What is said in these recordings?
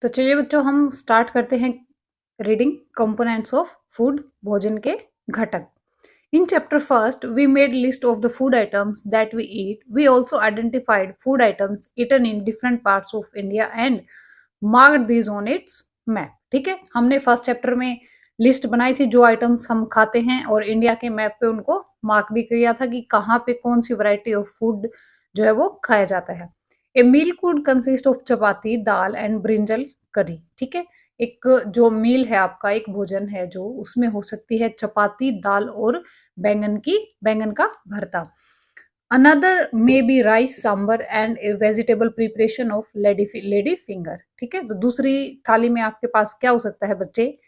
तो चलिए बच्चों, हम स्टार्ट करते हैं रीडिंग कंपोनेंट्स ऑफ फूड, भोजन के घटक। In chapter first, we made list of the food items that we eat. We also identified food items eaten in different parts of India and marked these on its map. ठीक है, हमने first chapter में list बनाई थी जो items हम खाते हैं और इंडिया के मैप पे उनको मार्क भी किया था कि कहाँ पे कौन सी वैरायटी ऑफ फूड जो है वो खाया जाता है। A meal could consist of chapati, dal and brinjal curry. ठीक है, एक जो मील है आपका, एक भोजन है जो, उसमें हो सकती है चपाती, दाल और बैंगन का भरता। Another may be rice, sambar and a vegetable preparation of lady finger. ठीक है, तो दूसरी थाली में आपके पास क्या हो सकता है बच्चे?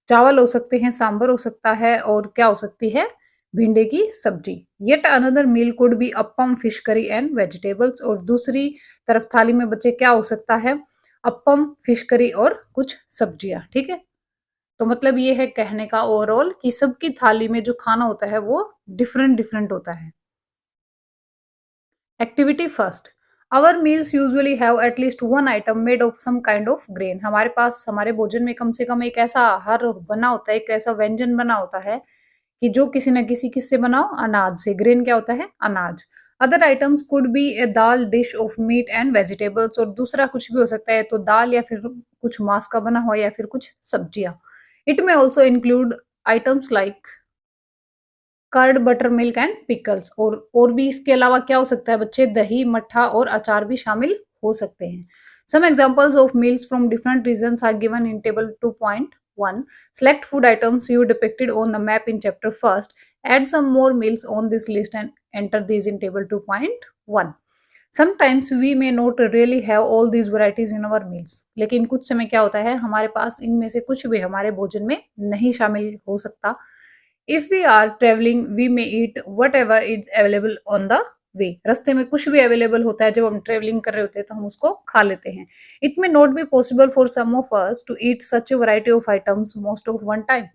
चावल हो सकते हैं, सांबर हो सकता है और क्या हो सकती है? भिंडी की सब्जी। Yet another meal could be appam, fish curry and vegetables. और दूसरी तरफ थाली में बच्चे क्या हो सकता है? अप्पम, फिश करी और कुछ सब्जियां। ठीक है, तो मतलब ये है कहने का ओवरऑल कि सबकी थाली में जो खाना होता है वो डिफरेंट डिफरेंट होता है। Activity first, our meals usually have at least one item made of some kind of grain. हमारे पास हमारे भोजन में कम से कम एक ऐसा आहार बना होता है, एक ऐसा व्यंजन बना होता है कि जो किसी न किसी किससे बनाओ, अनाज से। ग्रेन क्या होता है? अनाज। Other items could be A dal dish of meat and vegetables. और दूसरा कुछ भी हो सकता है, तो दाल या फिर कुछ मांस का बना हुआ या फिर कुछ सब्जियां। It may also include items like curd, buttermilk and pickles. और भी इसके अलावा क्या हो सकता है बच्चे? दही, मट्ठा और अचार भी शामिल हो सकते हैं। Some examples of meals from different regions are given in table 2.1. Select food items you depicted on the map in chapter first. Add some more meals on this list and enter these in table 2.1. Sometimes we may not really have all these varieties in our meals. लेकिन कुछ समय क्या होता है, हमारे पास इनमें से कुछ भी हमारे भोजन में नहीं शामिल हो सकता। If we are traveling, we may eat whatever is available on the वे। रास्ते में कुछ भी अवेलेबल होता है, जब हम ट्रेवलिंग कर रहे होते हैं तो हम उसको खा लेते हैं। It may not be possible for some of us to eat such a variety of items most of one time.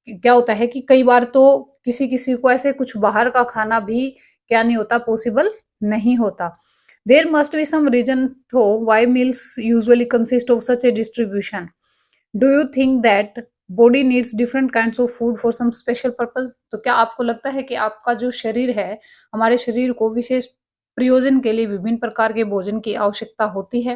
क्या होता है कि कई बार तो किसी किसी को ऐसे कुछ बाहर का खाना भी क्या नहीं होता, पॉसिबल नहीं होता। There must be some reason though why meals usually consist of such a distribution. Do you think that body needs different kinds of food for some special purpose? तो क्या आपको लगता है कि आपका जो शरीर है, हमारे शरीर को विशेष प्रयोजन के लिए विभिन्न प्रकार के भोजन की आवश्यकता होती है?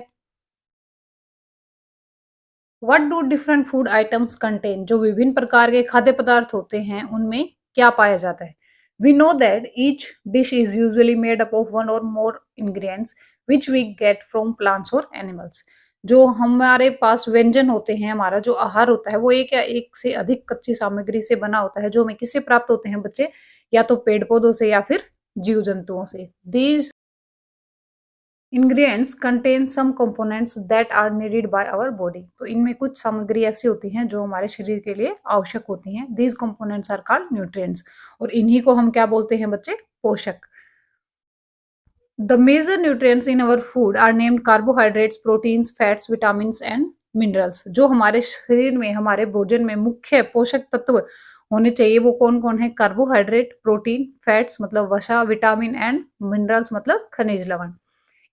What do different food items contain? जो विभिन्न प्रकार के खाद्य पदार्थ होते हैं उनमें क्या पाया जाता है? We know that each dish is usually made up of one or more ingredients which we get from plants और एनिमल्स। जो हमारे पास व्यंजन होते हैं, हमारा जो आहार होता है, वो एक या एक से अधिक कच्ची सामग्री से बना होता है, जो हमें किससे प्राप्त होते हैं बच्चे? या तो पेड़ पौधों से या फिर जीव जंतुओं से। These ingredients contain some components that are needed by our body. तो इनमें कुछ सामग्री ऐसी होती हैं जो हमारे शरीर के लिए आवश्यक होती हैं। These components are called nutrients. और इन्हीं को हम क्या बोलते हैं बच्चे? पोषक। The major nutrients in our food are named carbohydrates, proteins, fats, vitamins and minerals. जो हमारे शरीर में, हमारे भोजन में मुख्य पोषक तत्व होने चाहिए वो कौन कौन है? कार्बोहाइड्रेट, प्रोटीन, फैट्स मतलब वसा, विटामिन एंड मिनरल्स मतलब खनिज लवण।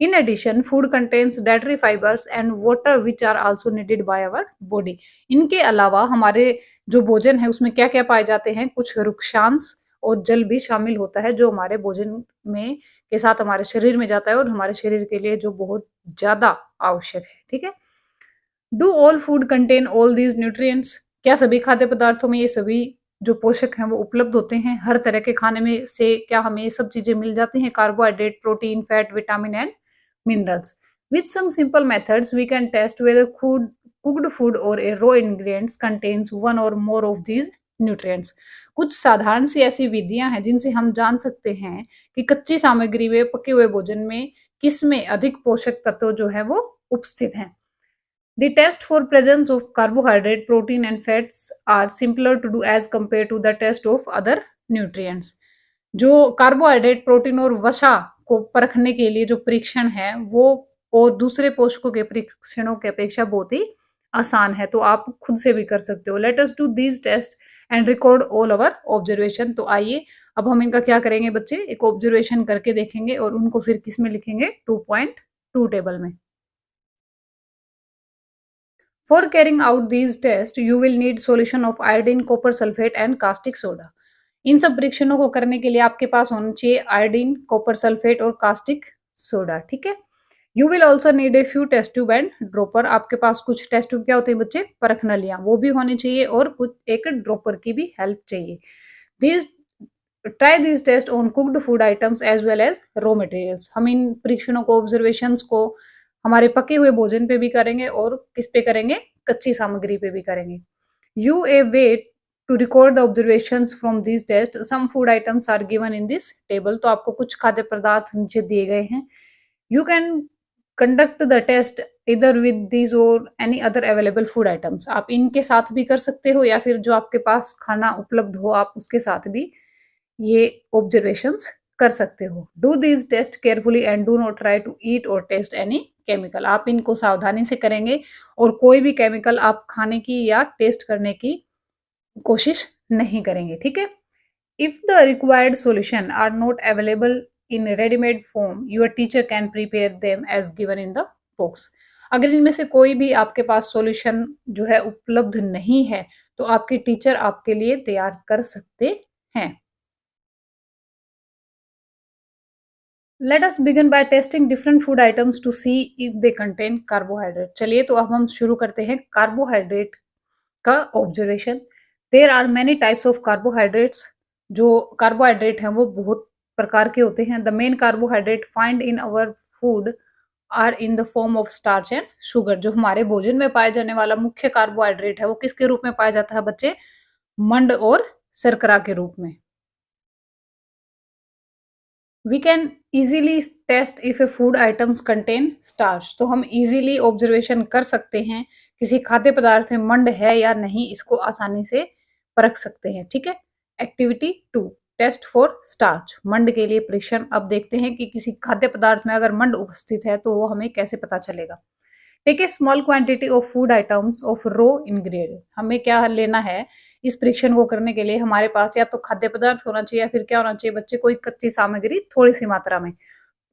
In addition, food contains dietary fibers and water which are also needed by our body. इनके अलावा हमारे जो भोजन है उसमें क्या क्या पाए जाते हैं? कुछ वृक्षांश और जल भी शामिल होता है, जो हमारे भोजन में के साथ हमारे शरीर में जाता है और हमारे शरीर के लिए जो बहुत ज्यादा आवश्यक है। ठीक है, do all food contain all these nutrients? क्या सभी खाद्य पदार्थों में ये सभी जो पोषक हैं वो उपलब्ध होते हैं? हर तरह के खाने में से क्या हमें ये सब चीजें मिल जाती हैं? Carbohydrate, protein, fat, vitamin and minerals. With some simple methods, we can test whether cooked food or a raw ingredients contains one or more of these nutrients. कुछ साधारण सी ऐसी विधियां हैं जिनसे हम जान सकते हैं कि कच्ची सामग्री में, पके हुए भोजन में किस में अधिक पोषक तत्व जो है वो उपस्थित हैं। The test for presence of carbohydrate, protein and fats are simpler to do as compared to the test of other nutrients. जो कार्बोहाइड्रेट, प्रोटीन और वसा को परखने के लिए जो परीक्षण है वो और दूसरे पोषकों के परीक्षणों की अपेक्षा बहुत ही आसान है, तो आप खुद से भी कर सकते हो। Let us do these test and record all our observation. तो आइए अब हम इनका क्या करेंगे बच्चे? एक ऑब्जर्वेशन करके देखेंगे और उनको फिर किस में लिखेंगे? 2.2 टेबल में। For carrying out these test you will need solution of iodine, copper sulphate and caustic soda. इन सब परीक्षणों को करने के लिए आपके पास होना चाहिए आयोडीन, कॉपर सल्फेट और कास्टिक सोडा, ठीक है। You will also need a few test tube and dropper. आपके पास कुछ टेस्ट ट्यूब क्या होते हैं बच्चे, परख नलियां, वो भी होनी चाहिए और कुछ एक ड्रॉपर की भी हेल्प चाहिए। These try this test on cooked food items as well as raw materials. हम इन परीक्षणों को, ऑब्जर्वेशंस को हमारे पके हुए भोजन पे भी करेंगे और किस पे करेंगे, कच्ची सामग्री पे भी करेंगे। You a way to record the observations from this test, some food items are given in this table. तो आपको कुछ खाद्य पदार्थ नीचे दिए गए हैं। You can conduct the test इधर with these or any other available food items. आप इनके साथ भी कर सकते हो या फिर जो आपके पास खाना उपलब्ध हो आप उसके साथ भी ये ऑब्जर्वेशंस कर सकते हो। Do these test carefully and do not try to eat or test any chemical. आप इनको सावधानी से करेंगे और कोई भी केमिकल आप खाने की या टेस्ट करने की कोशिश नहीं करेंगे, ठीक है। If the required solution are not available in readymade form your teacher can prepare them as given in the box. अगर इनमें से कोई भी आपके पास सॉल्यूशन जो है उपलब्ध नहीं है तो आपके टीचर आपके लिए तैयार कर सकते हैं। Let us begin by testing different food items to see if they contain carbohydrate. चलिए तो अब हम शुरू करते हैं कार्बोहाइड्रेट का observation. There are many types of carbohydrates. जो कार्बोहाइड्रेट हैं वो बहुत प्रकार के होते हैं। The main carbohydrate find in our food are in the form of starch and sugar. जो हमारे भोजन में पाया जाने वाला मुख्य कार्बोहाइड्रेट है वो किसके रूप में पाया जाता है बच्चे, मंड और शर्करा के रूप में। We can easily test if a food items contain starch. तो हम इजीली ऑब्जर्वेशन कर सकते हैं किसी खाद्य पदार्थ में मंड है या नहीं, इसको आसानी से परख सकते हैं, ठीक है। Activity 2, test for starch. मंड के लिए परीक्षण। अब देखते हैं कि किसी खाद्य पदार्थ में अगर मंड उपस्थित है तो वो हमें कैसे पता चलेगा। Take a small quantity of food items of raw ingredient. हमें क्या लेना है, इस परीक्षण को करने के लिए हमारे पास या तो खाद्य पदार्थ होना चाहिए या फिर क्या होना चाहिए बच्चे, कोई कच्ची सामग्री थोड़ी सी मात्रा में।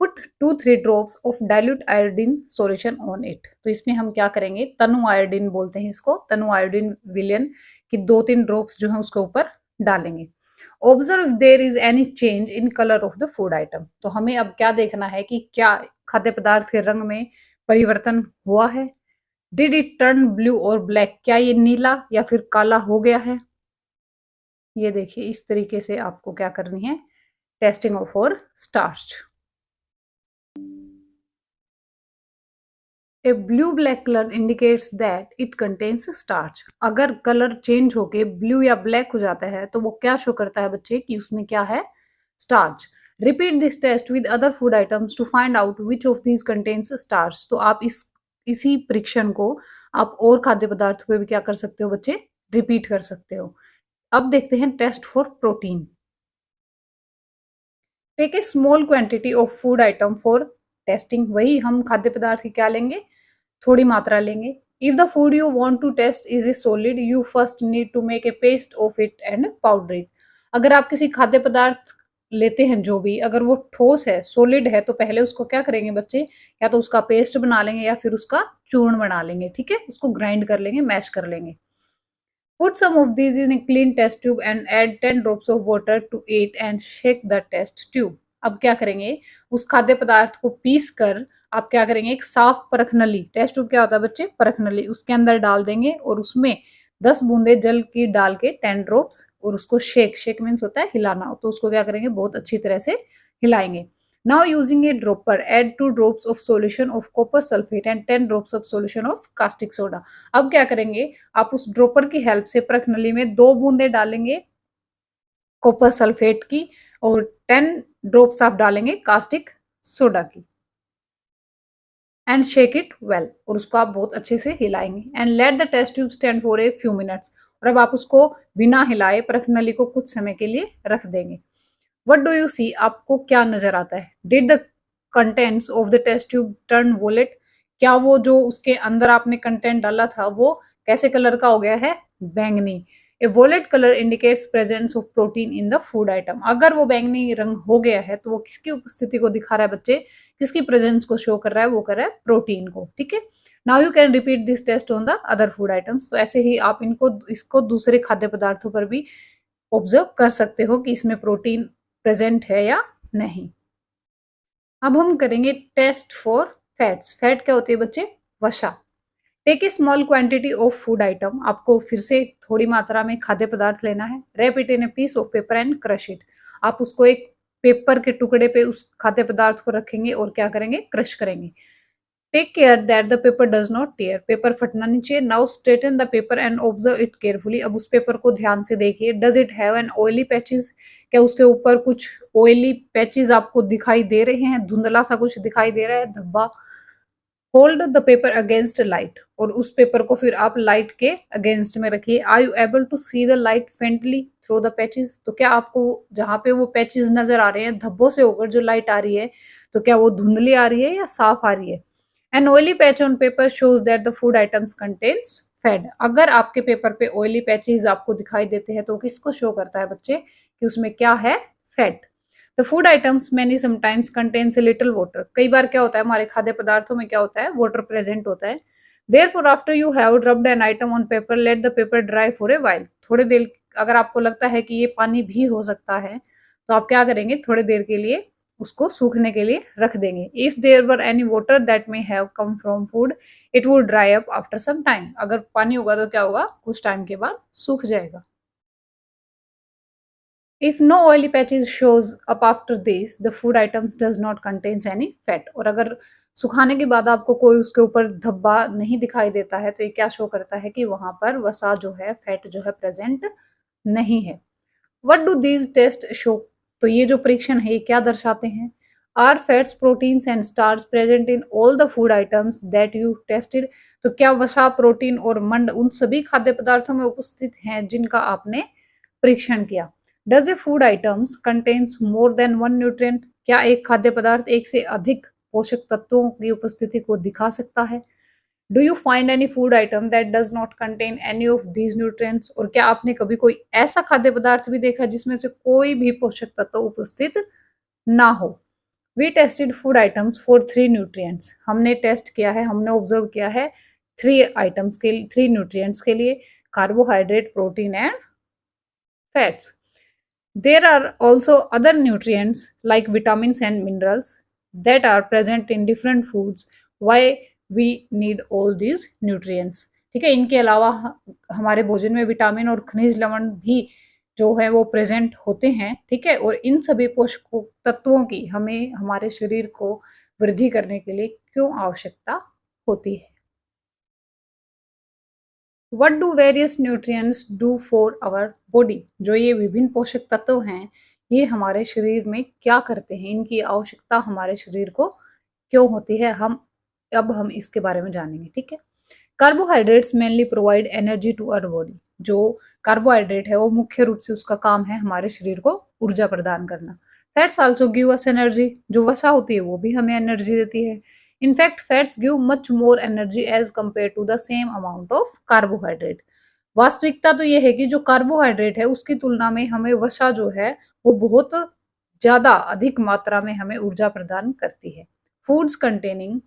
Put 2-3 drops of dilute iodine solution on it. तो इसमें हम क्या करेंगे, तनु आयोडीन बोलते हैं इसको, तनु आयोडीन विलयन की 2-3 ड्रॉप्स जो है उसके ऊपर डालेंगे। Observe there is any change in colour of the food item. तो हमें अब क्या देखना है कि क्या खाद्य पदार्थ के रंग में परिवर्तन हुआ है। डिड इट टर्न ब्लू और ब्लैक, क्या ये नीला या फिर काला हो गया है। ये देखिए इस तरीके से आपको क्या करनी है, testing of for starch. A blue black colour indicates that it contains starch. अगर कलर चेंज होके ब्लू या ब्लैक हो जाता है तो वो क्या शो करता है बच्चे कि उसमें क्या है, starch. Repeat this test with other food items to find out which of these contains starch. तो आप इसी परीक्षण को आप और खाद्य पदार्थों पे भी क्या कर सकते हो बच्चे, रिपीट कर सकते हो। अब देखते हैं test for protein. Take a small quantity of food item for testing. वही हम खाद्य पदार्थ की क्या लेंगे, थोड़ी मात्रा लेंगे। If the food you want to test is a solid you first need to make a paste of it and powder it. अगर आप किसी खाद्य पदार्थ लेते हैं जो भी, अगर वो ठोस है, सॉलिड है, तो पहले उसको क्या करेंगे बच्चे, या तो उसका पेस्ट बना लेंगे या फिर उसका चूर्ण बना लेंगे, ठीक है, उसको ग्राइंड कर लेंगे, मैश कर लेंगे। Put some of these in a clean test tube and add 10 drops of water to it and shake the test tube. अब क्या करेंगे, उस खाद्य पदार्थ को पीस कर आप क्या करेंगे, एक साफ परख नली, टेस्ट ट्यूब क्या होता है बच्चे, परख नली, उसके अंदर डाल देंगे और उसमें 10 बूंदे जल की डाल के 10 ड्रॉप्स, और उसको शेक मीन्स होता है हिलाना, तो उसको क्या करेंगे, बहुत अच्छी तरह से हिलाएंगे। Now using a dropper, add 2 drops of solution of copper sulfate and 10 drops of solution of caustic soda. अब क्या करेंगे, आप उस ड्रॉपर की हेल्प से परख नली में 2 बूंदे डालेंगे कॉपर सल्फेट की और 10 ड्रॉप्स आप डालेंगे कास्टिक सोडा की एंड शेक इट वेल, और उसको आप बहुत अच्छे से हिलाएंगे। And let the test tube stand for a few minutes. और अब आप उसको बिना हिलाए परख नली को कुछ समय के लिए रख देंगे। What do you see? आपको क्या नजर आता है। Did the contents of the test tube turn violet? क्या वो जो उसके अंदर आपने कंटेंट डाला था वो कैसे कलर का हो गया है, बैंगनी। A violet colour indicates presence of protein in the food item. अगर वो बैंगनी रंग हो गया है तो वो किसकी उपस्थिति को दिखा रहा है बच्चे, किसकी प्रेजेंस को शो कर रहा है, वो कर रहा है प्रोटीन को, ठीक है। Now you can repeat this test on the other food items. तो ऐसे ही आप इसको दूसरे खाद्य पदार्थों पर भी ऑब्जर्व कर सकते हो कि इसमें प्रोटीन प्रेजेंट है या नहीं। अब हम करेंगे टेस्ट फॉर फैट्स। फैट क्या होती है बच्चे? वसा। Take a small quantity of food item. आपको फिर से थोड़ी मात्रा में खाद्य पदार्थ लेना है। Wrap it in a piece of paper and crush it. आप उसको एक पेपर के टुकड़े पे उस खाद्य पदार्थ को रखेंगे और क्या करेंगे? क्रश करेंगे। Take care that the paper does not tear. पेपर फटना नहीं चाहिए। Now straighten the paper and observe it carefully. अब उस पेपर को ध्यान से देखिए। Does it have an oily patches? क्या उसके ऊपर कुछ ऑयली पैचेस आपको दिखाई दे रहे हैं? धुंधला सा कुछ दिखाई दे रहा है, धब्बा। Hold the paper against light. और उस पेपर को फिर आप लाइट के अगेंस्ट में रखिए। Are you able to see the light faintly through the patches? तो क्या आपको जहां पे वो पैचेस नजर आ रहे हैं, धब्बों से होकर जो लाइट आ रही है, तो क्या वो धुंधली आ रही है या साफ आ रही है? An oily patch on paper shows that the food items contains fat. अगर आपके पेपर पे ऑयली पैचेस आपको दिखाई देते हैं तो किसको शो करता है बच्चे? कि उसमें क्या है? Fat. The food items many sometimes contains a little water. कई बार क्या होता है, हमारे खाद्य पदार्थों में क्या होता है? वाटर प्रेजेंट होता है। Therefore after you have rubbed an item on paper, let the paper dry for a while. थोड़ी देर अगर आपको लगता है कि ये पानी भी हो सकता है, तो आप क्या करेंगे? थोड़ी देर के लिए उसको सूखने के लिए रख देंगे। If there were any water that may have come from food, it would dry up after some time. अगर पानी होगा तो क्या होगा? कुछ टाइम के बाद सूख जाएगा। If no oily patches shows up after this, the food items does not contains any fat। और अगर सुखाने के बाद आपको कोई उसके ऊपर धब्बा नहीं दिखाई देता है, तो ये क्या शो करता है? कि वहां पर वसा जो है, फैट जो है, प्रेजेंट नहीं है। What do these tests show? तो ये जो परीक्षण है ये क्या दर्शाते हैं? Are fats, proteins and starch present in all the food items that you tested? तो क्या वसा, प्रोटीन और मंड उन सभी खाद्य पदार्थों में उपस्थित हैं जिनका आपने परीक्षण किया? Does a food items contains more than one nutrient? क्या एक खाद्य पदार्थ एक से अधिक पोषक तत्वों की उपस्थिति को दिखा सकता है? Do you find any food item that does not contain any of these nutrients? और क्या आपने कभी कोई ऐसा खाद्य पदार्थ भी देखा जिसमें से कोई भी पोषक तत्व उपस्थित ना हो? We tested food items for 3 nutrients. हमने टेस्ट किया है, हमने ऑब्जर्व किया है 3 न्यूट्रिएंट्स के लिए, carbohydrate, protein and fats. There are also other nutrients like vitamins and minerals that are present in different foods. Why we need all these nutrients? ठीक है, इनके अलावा हमारे भोजन में विटामिन और खनिज लवण भी जो है वो प्रेजेंट होते हैं। ठीक है, और इन सभी पोषक तत्वों की हमें हमारे शरीर को वृद्धि करने के लिए क्यों आवश्यकता होती है? What do various nutrients do for our body? जो ये विभिन्न पोषक तत्व हैं, ये हमारे शरीर में क्या करते हैं? इनकी आवश्यकता हमारे शरीर को क्यों होती है? हम इसके बारे में जानेंगे। ठीक है, carbohydrates mainly provide energy to our body. जो कार्बोहाइड्रेट है वो मुख्य रूप से उसका काम है हमारे शरीर को ऊर्जा प्रदान करना। Fats also give us energy. जो वसा होती है वो भी हमें एनर्जी देती है। In fact, fats give much more energy as compared to the same amount of carbohydrate। वास्तविकता तो ये है कि जो कार्बोहाइड्रेट है उसकी तुलना में हमें वसा जो है वो बहुत ज्यादा अधिक मात्रा में हमें ऊर्जा प्रदान करती है। Foods containing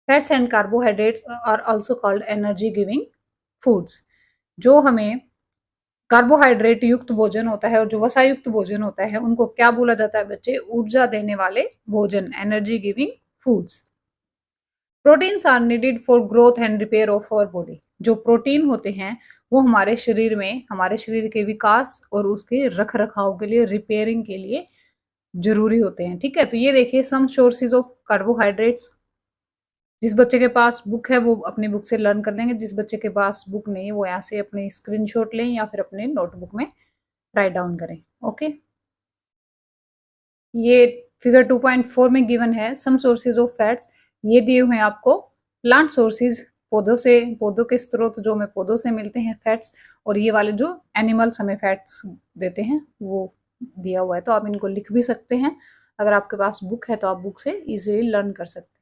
fats and carbohydrates are also called energy giving foods. जो हमें कार्बोहाइड्रेट युक्त भोजन होता है और जो वसा युक्त भोजन होता है उनको क्या बोला जाता है बच्चे? ऊर्जा देने वाले भोजन, energy giving foods. Proteins are needed for growth and repair of our body. जो प्रोटीन होते हैं वो हमारे शरीर में, हमारे शरीर के विकास और उसके रख रखाव के लिए, रिपेयरिंग के लिए जरूरी होते हैं। ठीक है, तो ये देखिए सम सोर्सेज ऑफ कार्बोहाइड्रेट्स। जिस बच्चे के पास बुक है वो अपनी बुक से लर्न कर लेंगे, जिस बच्चे के पास बुक नहीं है वो यहाँ से अपनी स्क्रीनशॉट लें या फिर अपने नोटबुक में राइट डाउन करें। ओके, ये फिगर 2.4 में गिवन है सम सोर्सेज ऑफ फैट्स। ये दिए हुए हैं आपको प्लांट सोर्सेज, पौधों से, पौधों के स्रोत जो हमें पौधों से मिलते हैं फैट्स, और ये वाले जो एनिमल्स हमें फैट्स देते हैं वो दिया हुआ है। तो आप इनको लिख भी सकते हैं। अगर आपके पास बुक है तो आप बुक से इजीली लर्न कर सकते हैं।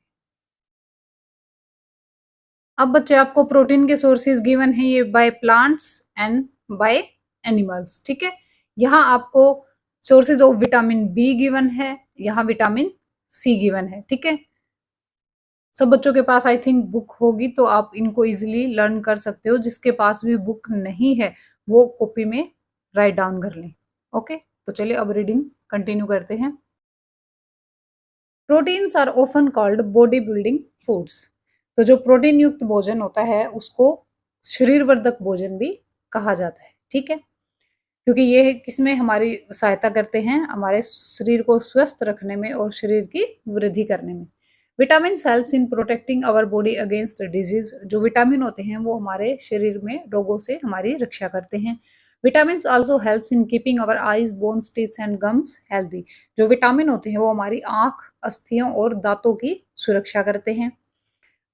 अब बच्चे आपको प्रोटीन के सोर्सेज गिवन है ये by plants and by animals. ठीक है, यहाँ आपको sources of vitamin be given है, यहाँ विटामिन सी गिवन है। ठीक है, सब बच्चों के पास आई थिंक बुक होगी, तो आप इनको इजीली लर्न कर सकते हो। जिसके पास भी बुक नहीं है वो कॉपी में राइट डाउन कर लें। ओके, तो चलिए अब रीडिंग कंटिन्यू करते हैं। Proteins are often called body building foods. तो जो प्रोटीन युक्त भोजन होता है उसको शरीरवर्धक भोजन भी कहा जाता है। ठीक है, क्योंकि ये किसमें हमारी सहायता करते हैं, हमारे शरीर को स्वस्थ रखने में और शरीर की वृद्धि करने में। Vitamin helps in protecting our body against disease. जो विटामिन होते हैं वो हमारे शरीर में रोगों से हमारी रक्षा करते हैं। Vitamin also helps in keeping our eyes, bones, teeth and gums healthy. जो विटामिन होते हैं वो हमारी आंख, अस्थियों और दांतों की सुरक्षा करते हैं।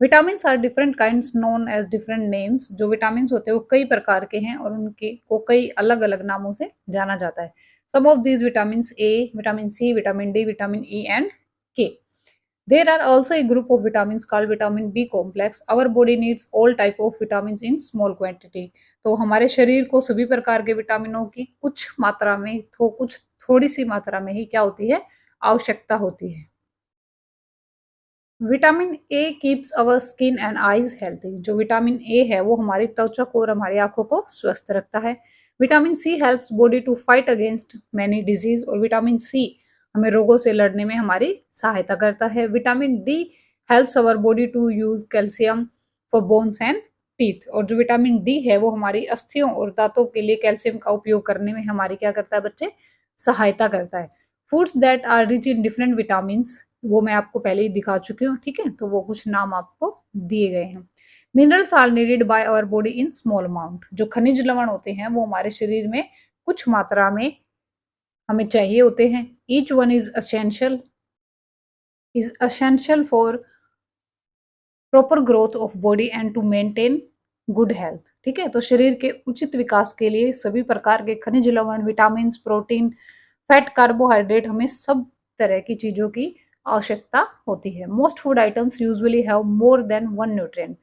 Vitamin are different kinds known as different names. जो विटामिन होते हैं वो कई प्रकार के हैं और उनके को कई अलग अलग नामों से जाना जाता है। Some of these vitamin A, vitamin C, vitamin D, vitamin E and K. There are also a group of vitamins called vitamin B complex. Our body needs all type of vitamins in small quantity. तो हमारे शरीर को सभी प्रकार के विटामिनों की कुछ मात्रा में, कुछ थोड़ी सी मात्रा में ही क्या होती है, आवश्यकता होती है। Vitamin A keeps our skin and eyes healthy. जो विटामिन ए है वो हमारी त्वचा को और हमारी आंखों को स्वस्थ रखता है। Vitamin C helps body to fight against many disease. और विटामिन सी हमें रोगों से लड़ने में हमारी सहायता करता है। Vitamin D helps our body to use calcium for bones and teeth. और जो विटामिन डी है वो हमारी अस्थियों और दांतों के लिए कैल्शियम का उपयोग करने में हमारी क्या करता है बच्चे, सहायता करता है। Foods that are rich in different vitamin, वो मैं आपको पहले ही दिखा चुकी हूँ। ठीक है, तो वो कुछ नाम आपको दिए गए हैं। Minerals are needed by our body in small amount. जो खनिज लवण होते हैं वो हमारे शरीर में कुछ मात्रा में हमें चाहिए होते हैं। Each one is essential for proper growth of body and to maintain good health. ठीक है, तो शरीर के उचित विकास के लिए सभी प्रकार के खनिज लवण, विटामिन, प्रोटीन, फैट, कार्बोहाइड्रेट, हमें सब तरह की चीजों की आवश्यकता होती है। Most food items usually have more than one nutrient.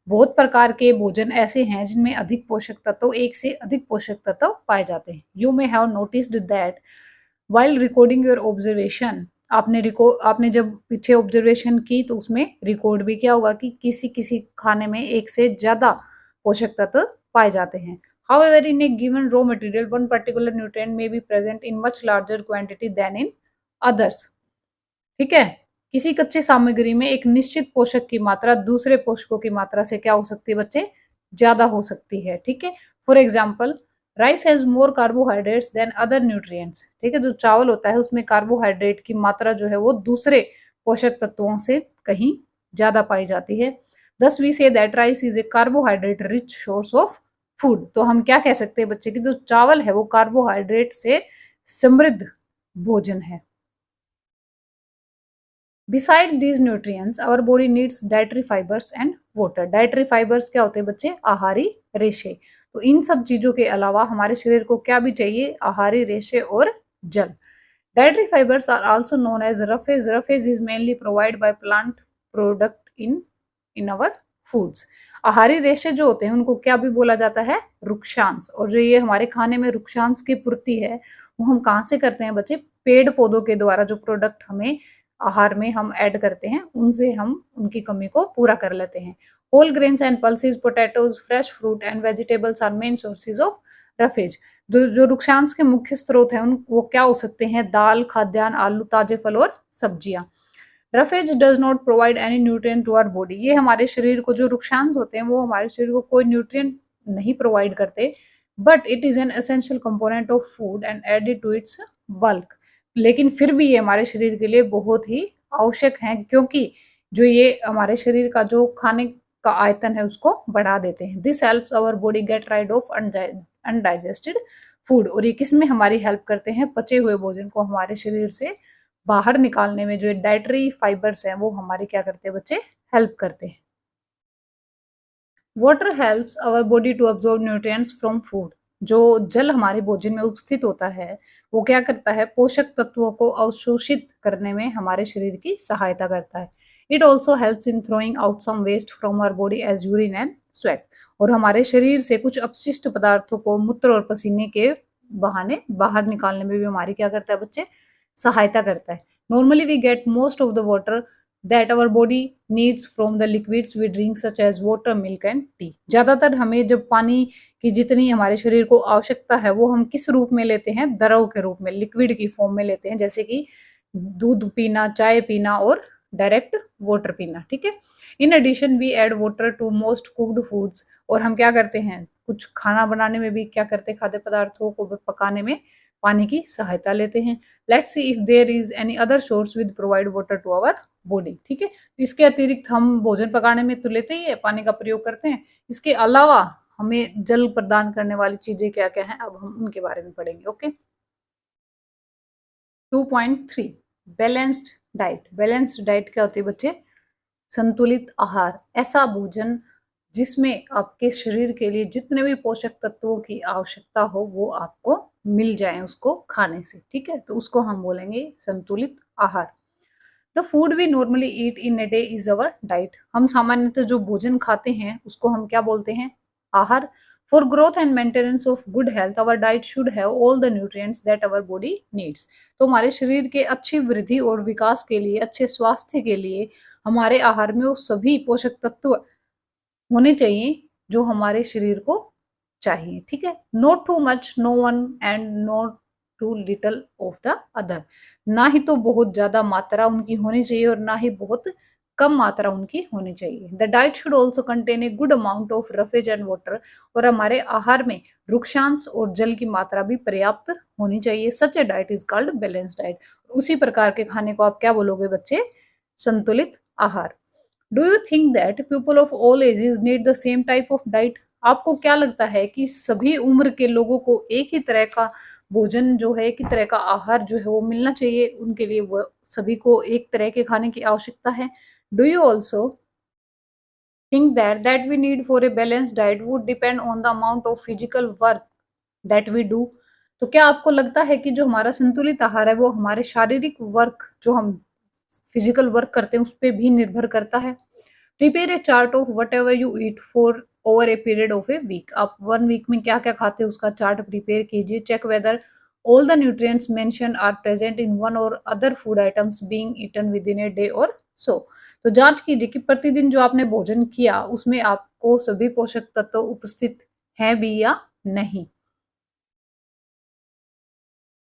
बहुत प्रकार के भोजन ऐसे हैं जिनमें अधिक पोषक तत्व, एक से अधिक पोषक तत्व पाए जाते हैं। You may have noticed that while recording your observation. आपने जब पीछे ऑब्जर्वेशन की तो उसमें रिकॉर्ड भी किया होगा कि किसी किसी खाने में एक से ज्यादा पोषक तत्व पाए जाते हैं। However, in a given raw material, one particular nutrient may be present in much larger quantity than in others. ठीक है, किसी कच्ची सामग्री में एक निश्चित पोषक की मात्रा दूसरे पोषकों की मात्रा से क्या हो सकती है बच्चे, ज्यादा हो सकती है। ठीक है, for example rice has more carbohydrates than other nutrients. ठीक है, जो चावल होता है उसमें कार्बोहाइड्रेट की मात्रा जो है वो दूसरे पोषक तत्वों से कहीं ज्यादा पाई जाती है। Thus we see that rice is a carbohydrate rich source of food. तो हम क्या कह सकते हैं बच्चे कि जो चावल है वो कार्बोहाइड्रेट से समृद्ध भोजन है। Beside these nutrients, our body needs dietary fibers and water. Dietary fibers क्या होते हैं बच्चे, आहारी रेशे। तो इन सब चीजों के अलावा हमारे शरीर को क्या भी चाहिए, आहारी रेशे और जल। Dietary fibers are also known as roughage. Roughage is mainly provided by plant product in our foods. आहारी रेशे जो होते हैं उनको क्या भी बोला जाता है, रुक्षांश। और जो ये हमारे खाने में रुक्षांश की पूर्ति है वो हम कहाँ से करते हैं बच्चे, पेड़ पौधों के द्वारा। जो प्रोडक्ट हमें आहार में हम ऐड करते हैं उनसे हम उनकी कमी को पूरा कर लेते हैं। Whole grains and pulses, potatoes, fresh fruit and vegetables are main sources of roughage. जो रुक्षांश के मुख्य स्रोत हैं वो क्या हो सकते हैं, दाल, खाद्यान्न, आलू, ताजे फल और सब्जियां। Roughage does not provide any nutrient to our body. ये हमारे शरीर को, जो रुक्षांश होते हैं वो हमारे शरीर को कोई न्यूट्रिएंट नहीं प्रोवाइड करते, but it is an essential component of food and added to its bulk. लेकिन फिर भी ये हमारे शरीर के लिए बहुत ही आवश्यक हैं, क्योंकि जो ये हमारे शरीर का जो खाने का आयतन है उसको बढ़ा देते हैं। This helps our body get rid of undigested food. और ये किस में हमारी हेल्प करते हैं, पचे हुए भोजन को हमारे शरीर से बाहर निकालने में। जो डाइटरी फाइबर्स हैं वो हमारी क्या करते हैं बच्चे, हेल्प करते हैं। Water helps our body to absorb nutrients from food. जो जल हमारे भोजन में उपस्थित होता है वो क्या करता है, पोषक तत्वों को अवशोषित करने में हमारे शरीर की सहायता करता है। It also helps in throwing out some waste from our body as urine and sweat. और हमारे शरीर से कुछ अपशिष्ट पदार्थों को मूत्र और पसीने के बहाने बाहर निकालने में भी हमारी क्या करता है बच्चे, सहायता करता है। Normally we get most of the water that our body needs from the liquids we drink such as water, milk and tea। ज्यादातर हमें जब पानी की जितनी हमारे शरीर को आवश्यकता है वो हम किस रूप में लेते हैं? द्रव के रूप में, लिक्विड की फॉर्म में लेते हैं, जैसे कि दूध पीना, चाय पीना और डायरेक्ट वाटर पीना। ठीक है। In addition we add water to most cooked foods. और हम क्या करते हैं? कुछ खाना बनाने में भी क्या करते हैं? खाद्य पदार्थों को पकाने में पानी की सहायता लेते हैं। Let's see if there is any other source with provide water to our body. ठीक है। तो इसके अतिरिक्त हम भोजन पकाने में तो लेते ही है, पानी का प्रयोग करते हैं। इसके अलावा हमें जल प्रदान करने वाली चीजें क्या क्या हैं, अब हम उनके बारे में पढ़ेंगे। Okay. 2.3 balanced diet. Balanced diet क्या होती है बच्चे? संतुलित आहार, ऐसा भोजन जिसमें आपके शरीर के लिए जितने भी पोषक तत्वों की आवश्यकता हो वो आपको मिल जाए उसको खाने से। ठीक है। तो उसको हम बोलेंगे संतुलित आहार। The food we normally eat in a day is our diet. हम सामान्यतः जो भोजन खाते हैं उसको हम क्या बोलते हैं? आहार। For growth and maintenance of good health our diet should have all the nutrients that our body needs. तो हमारे शरीर के अच्छी वृद्धि और विकास के लिए, अच्छे स्वास्थ्य के लिए हमारे आहार में वो सभी पोषक तत्व होने चाहिए जो हमारे शरीर को चाहिए। ठीक है। Not too much, no one and not too little of the other. ना ही तो बहुत ज्यादा मात्रा उनकी होनी चाहिए और ना ही बहुत कम मात्रा उनकी होनी चाहिए। The diet should also contain a good amount of roughage and water. और हमारे आहार में वृक्षांश और जल की मात्रा भी पर्याप्त होनी चाहिए। Such a diet is called balance diet. उसी प्रकार के खाने को आप क्या बोलोगे बच्चे? संतुलित आहार। Do you think that people of all ages need the same type of diet? आपको क्या लगता है कि सभी उम्र के लोगों को एक ही तरह का भोजन जो है, एक ही तरह का आहार जो है वो मिलना चाहिए? उनके लिए वो सभी को एक तरह के खाने की आवश्यकता है। Do you also think that we need for a balanced diet would depend on the amount of physical work that we do? तो क्या आपको लगता है कि जो हमारा संतुलित आहार है वो हमारे शारीरिक वर्क, जो हम फिजिकल वर्क करते हैं, उस पर भी निर्भर करता है। Prepare a chart of whatever you eat for over a period of a week. आप 1 वीक में क्या क्या खाते हैं उसका चार्ट प्रिपेयर कीजिए। Check whether all the nutrients mention are present in one or other food items being eaten within a day or so. तो जांच कीजिए कि प्रतिदिन जो आपने भोजन किया उसमें आपको सभी पोषक तत्व उपस्थित हैं भी या नहीं।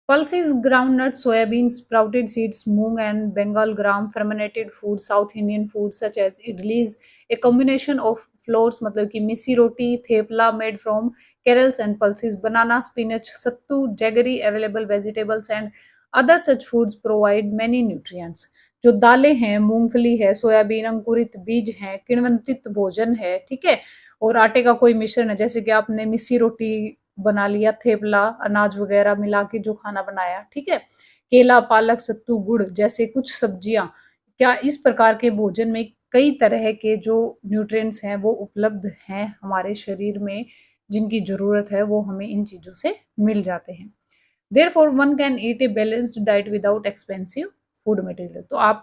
Pulses, groundnuts, soybean, sprouted seeds, moong and Bengal gram, fermented food, South Indian foods such as idlis, a combination of flours मतलब कि मिस्सी रोटी, thepla made from carols and pulses, banana, spinach, sattu, jaggery, available vegetables and other such foods provide many nutrients। जो दालें हैं, मूंगफली है, soybean, अंकुरित बीज हैं, किण्वंतित भोजन है। ठीक है। और आटे का कोई मिश्रण है, जैसे कि आपने मिस्सी रोटी बना लिया, थेपला, अनाज वगैरह मिला के जो खाना बनाया। ठीक है। केला, पालक, सत्तू, गुड़ जैसे कुछ सब्जियां। क्या इस प्रकार के भोजन में कई तरह के जो न्यूट्रिएंट्स हैं वो उपलब्ध हैं हमारे शरीर में, जिनकी जरूरत है वो हमें इन चीजों से मिल जाते हैं। Therefore, one can eat a balanced diet without expensive food material। तो आप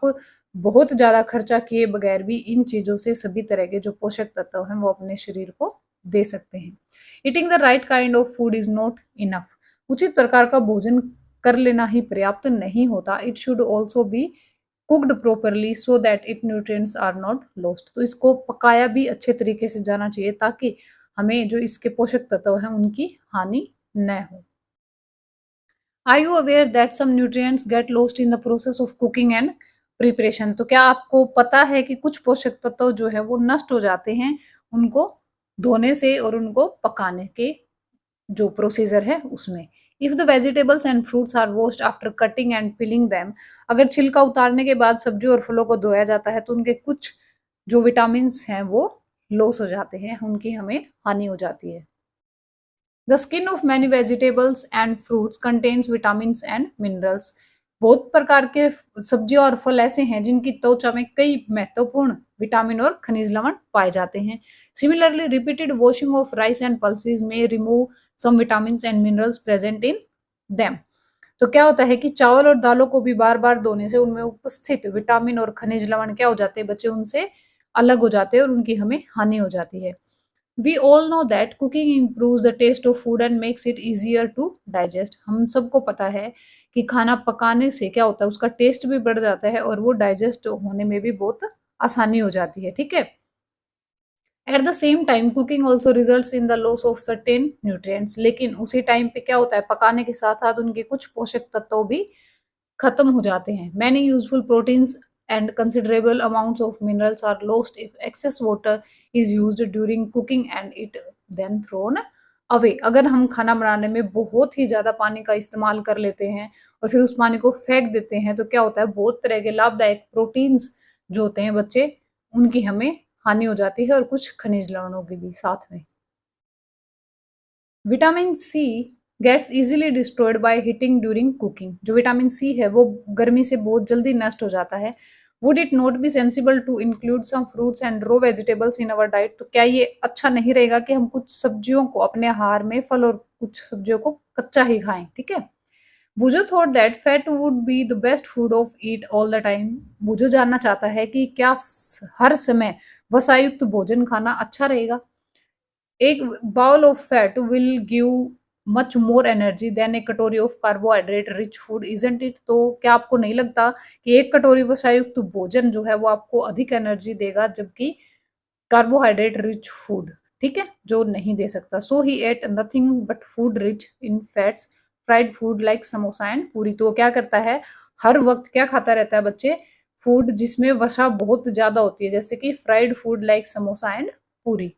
बहुत ज्यादा खर्चा किए बगैर भी इन चीजों से सभी तरह के जो पोषक तत्व हैं वो अपने शरीर को दे सकते हैं। Eating the right kind of food is not enough. उचित प्रकार का भोजन कर लेना ही पर्याप्त नहीं होता। It should also be cooked properly so that it nutrients are not lost. तो इसको पकाया भी अच्छे तरीके से जाना चाहिए ताकि हमें जो इसके पोषक तत्व हैं उनकी हानि न हो। Are you aware that some nutrients get lost in the process of cooking and preparation? तो क्या आपको पता है कि कुछ पोषक तत्व जो है वो नष्ट हो जाते हैं उनको धोने से और उनको पकाने के जो प्रोसीजर है उसमें। If the vegetables and fruits are washed after cutting and peeling them, अगर छिलका उतारने के बाद सब्जी और फलों को धोया जाता है तो उनके कुछ जो विटामिन हैं वो लॉस हो जाते हैं, उनकी हमें हानि हो जाती है। The skin of many vegetables and fruits contains vitamins and minerals। बहुत प्रकार के सब्जियां और फल ऐसे हैं जिनकी त्वचा में कई महत्वपूर्ण विटामिन और खनिज लवण पाए जाते हैं। Similarly, repeated washing of rice and pulses may remove some vitamins and minerals present in them। तो क्या होता है कि चावल और दालों को भी बार बार धोने से उनमें उपस्थित विटामिन और खनिज लवण क्या हो जाते हैं बच्चे? उनसे अलग हो जाते हैं और उनकी हमें हानि हो जाती है। We all know that cooking improves the taste of food and makes it easier to digest। हम सबको पता है कि खाना पकाने से क्या होता है, उसका टेस्ट भी बढ़ जाता है और वो डाइजेस्ट होने में भी बहुत आसानी हो जाती है। ठीक है। At the same time cooking also result in the loss of certain nutrients, लेकिन उसी टाइम पे क्या होता है, पकाने के साथ साथ उनके कुछ पोषक तत्व भी खत्म हो जाते हैं। Many useful proteins and considerable amounts of minerals are lost if excess water is used during cooking and it then thrown away. अगर हम खाना बनाने में बहुत ही ज्यादा पानी का इस्तेमाल कर लेते हैं और फिर उस पानी को फेंक देते हैं, तो क्या होता है, बहुत तरह के लाभदायक प्रोटीन्स जो होते हैं बच्चे, उनकी हमें हानि हो जाती है और कुछ खनिज लवणों की भी साथ में। Vitamin C gets easily destroyed by heating during cooking. जो विटामिन सी है वो गर्मी से बहुत जल्दी नष्ट हो जाता है। Would it not be sensible to include some fruits and raw vegetables in our diet. तो क्या ये अच्छा नहीं रहेगा कि हम कुछ सब्जियों को अपने आहार में, फल और कुछ सब्जियों को कच्चा ही खाएं। ठीक है। Boojho thought that fat would be the best food of eat all the time. Boojho जानना चाहता है कि क्या हर समय वसायुक्त भोजन खाना अच्छा रहेगा। एक bowl of fat will give much more energy than a katori of carbohydrate rich food, isn't it. तो क्या आपको नहीं लगता कि एक कटोरी वसायुक्त भोजन जो है वो आपको अधिक एनर्जी देगा, जबकि कार्बोहाइड्रेट रिच फूड, ठीक है, जो नहीं दे सकता। So he ate nothing but food rich in fats, fried food like samosa and puri. तो वो क्या करता है, हर वक्त क्या खाता रहता है बच्चे, फूड जिसमें वसा बहुत ज्यादा होती है, जैसे कि fried food like samosa and puri.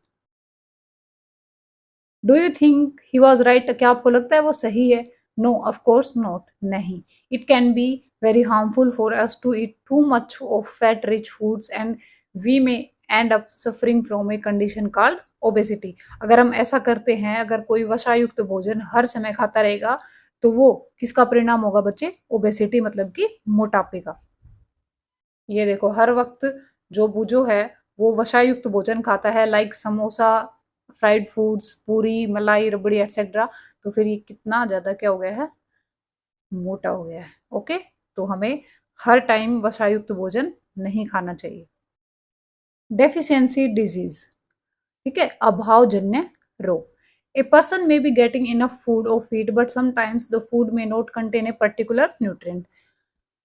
Do you think he was right? क्या आपको लगता है वो सही है? नो ऑफ कोर्स नॉट, नहीं। It can be very harmful for us to eat too much of fat rich foods and we may end up suffering from a condition called obesity. अगर हम ऐसा करते हैं, अगर कोई वसायुक्त भोजन हर समय खाता रहेगा, तो वो किसका परिणाम होगा बच्चे? ओबेसिटी, मतलब कि मोटापे का। ये देखो, हर वक्त जो बुजो है वो वसायुक्त भोजन खाता है, लाइक समोसा, फ्राइड फूड्स, पूरी, मलाई, रबड़ी एक्सेट्रा। तो फिर ये कितना ज्यादा क्या हो गया है, मोटा हो गया है। ओके। तो हमें हर टाइम वसायुक्त भोजन नहीं खाना चाहिए। डेफिशिएंसी डिजीज, ठीक है, अभाव जन्य रोग। A person may be getting enough food or feed but sometimes the food may not contain a particular nutrient.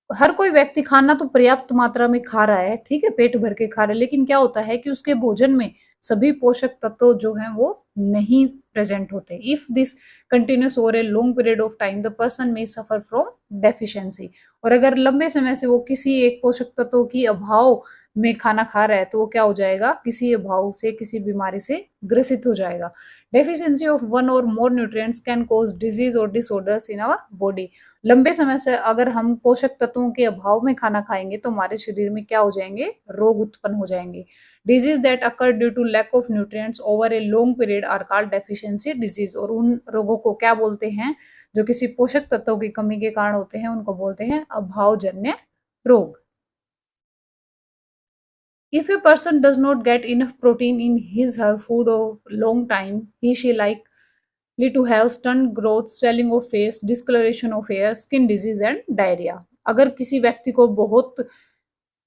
हर कोई व्यक्ति खाना तो पर्याप्त मात्रा में खा रहा है, ठीक है, पेट भर के खा रहा है, लेकिन क्या होता है कि उसके भोजन में सभी पोषक तत्व जो हैं वो नहीं प्रेजेंट होते। If this continuous over a long period of time the person में सफर फ्रॉम डेफिशिएंसी। और अगर लंबे समय से वो किसी एक पोषक तत्व की अभाव में खाना खा रहा है, तो वो क्या हो जाएगा, किसी अभाव से, किसी बीमारी से ग्रसित हो जाएगा। Deficiency of one or more nutrients can cause disease और डिसऑर्डर्स इन आवर बॉडी। लंबे समय से अगर हम पोषक तत्वों के अभाव में खाना खाएंगे तो हमारे शरीर में क्या हो जाएंगे, रोग उत्पन्न हो जाएंगे। Disease that occur due to lack of nutrients over a long period are called deficiency disease. और उन रोगों को क्या बोलते हैं, जो किसी पोषक तत्वों की कमी के कारण होते हैं, उनको बोलते हैं अभावजन्य रोग। If a person does not get enough protein in his her food of long time, she likely to have stunt growth, swelling of face, discoloration of hair, skin disease and diarrhea। अगर किसी व्यक्ति को बहुत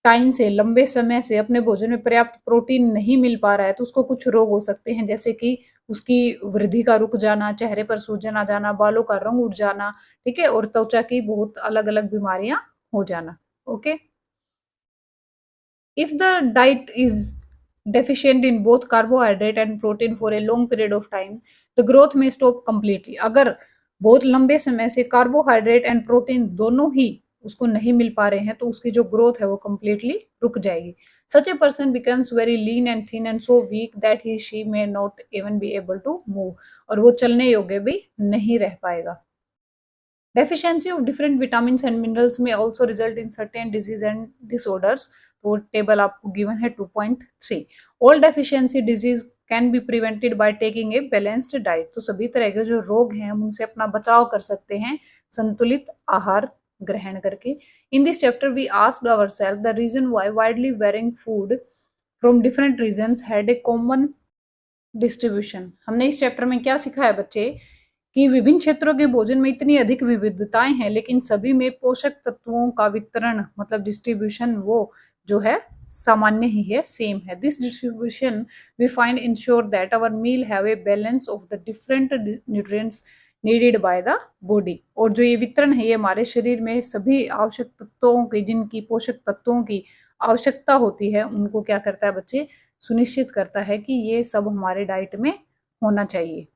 time से, लंबे समय से अपने भोजन में पर्याप्त प्रोटीन नहीं मिल पा रहा है, तो उसको कुछ रोग हो सकते हैं, जैसे कि उसकी वृद्धि का रुक जाना, चेहरे पर सूजन आ जाना, बालों का रंग उड़ जाना, ठीक है, और त्वचा की बहुत अलग अलग बीमारियां हो जाना। Okay. If the diet is deficient in both carbohydrate and protein for a long period of time, the growth may stop completely। अगर बहुत लंबे समय से कार्बोहाइड्रेट एंड प्रोटीन दोनों ही उसको नहीं मिल पा रहे हैं, तो उसकी जो ग्रोथ है वो completely रुक जाएगी। Such a person becomes very lean and thin and so weak that she may not even be able to move। और वो चलने योग्य भी नहीं रह पाएगा। Deficiency of different vitamins and minerals may also result in certain disease and disorders। तो table आपको गिवन है 2.3। All deficiency disease can be prevented by taking a balanced diet. तो सभी तरह के जो रोग हैं हम उनसे अपना बचाव कर सकते हैं संतुलित आहार ग्रहण करके। In this chapter we asked ourselves the reason why widely varying food from different regions had a common distribution. हमने इस चैप्टर में क्या सीखा है बच्चे, कि विभिन्न क्षेत्रों के भोजन में इतनी अधिक विविधताएं हैं, लेकिन सभी में पोषक तत्वों का वितरण, मतलब डिस्ट्रीब्यूशन, वो जो है सामान्य ही है, सेम है। This distribution we find ensure that our meal have a balance of the different nutrients needed by the body. और जो ये वितरण है ये हमारे शरीर में सभी आवश्यक तत्वों की, जिनकी पोषक तत्वों की आवश्यकता होती है, उनको क्या करता है बच्चे, सुनिश्चित करता है कि ये सब हमारे डाइट में होना चाहिए।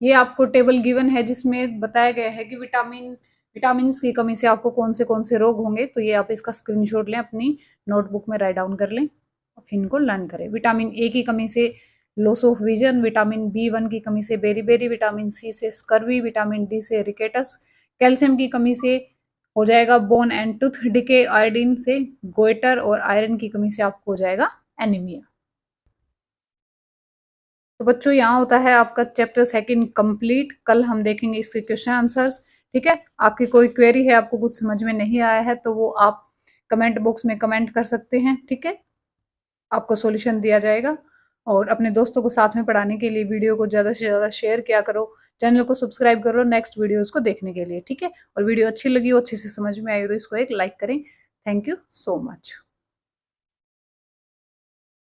ये आपको टेबल गिवन है जिसमें बताया गया है कि विटामिन की कमी से आपको कौन से रोग होंगे। तो ये आप इसका स्क्रीनशॉट लें, अपनी नोटबुक में राइट डाउन कर लें और फिर इनको लर्न करें। विटामिन ए की कमी से loss of vision, vitamin B1 की कमी से बेरी, विटामिन सी से स्कर्वी, विटामिन डी से रिकेटस, कैल्शियम की कमी से हो जाएगा bone and tooth decay, iodine से गोइटर और आयरन की कमी से आपको हो जाएगा एनीमिया। तो बच्चों यहाँ होता है आपका चैप्टर 2 कंप्लीट। कल हम देखेंगे इसके क्वेश्चन आंसर्स। ठीक है, आपकी कोई क्वेरी है, आपको कुछ समझ में नहीं आया है तो वो आप कमेंट बॉक्स में कमेंट कर सकते हैं। ठीक है, आपको सॉल्यूशन दिया जाएगा। और अपने दोस्तों को साथ में पढ़ाने के लिए वीडियो को ज़्यादा से ज़्यादा शेयर किया करो, चैनल को सब्सक्राइब करो नेक्स्ट वीडियोज़ को देखने के लिए। ठीक है, और वीडियो अच्छी लगी हो, अच्छे से समझ में आई हो तो इसको एक लाइक करें। Thank you so much.